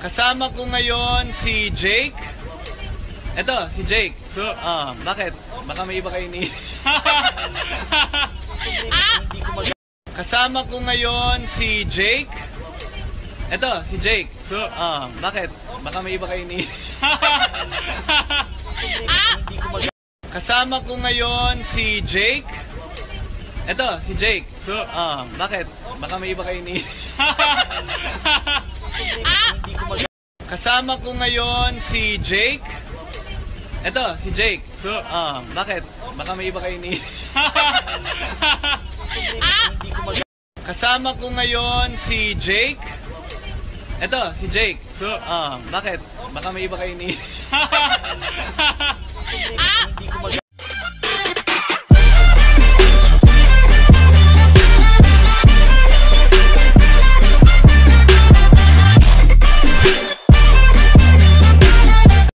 Kasama ko ngayon si Jake. Eto, si Jake. So, Bakit? Baka may iba kayo ni... Kasama ko ngayon si Jake. Eto, si Jake. So, Bakit? Baka may iba kayo ni... Kasama ko ngayon si Jake. Eto, si Jake. So, Bakit? Baka may iba kayo ni... Kasama ko ngayon si Jake. Eto, si Jake. So, Bakit? Baka may iba kayo ni... Kasama ko ngayon si Jake. Eto, si Jake. So, Bakit? Baka may iba kayo ni...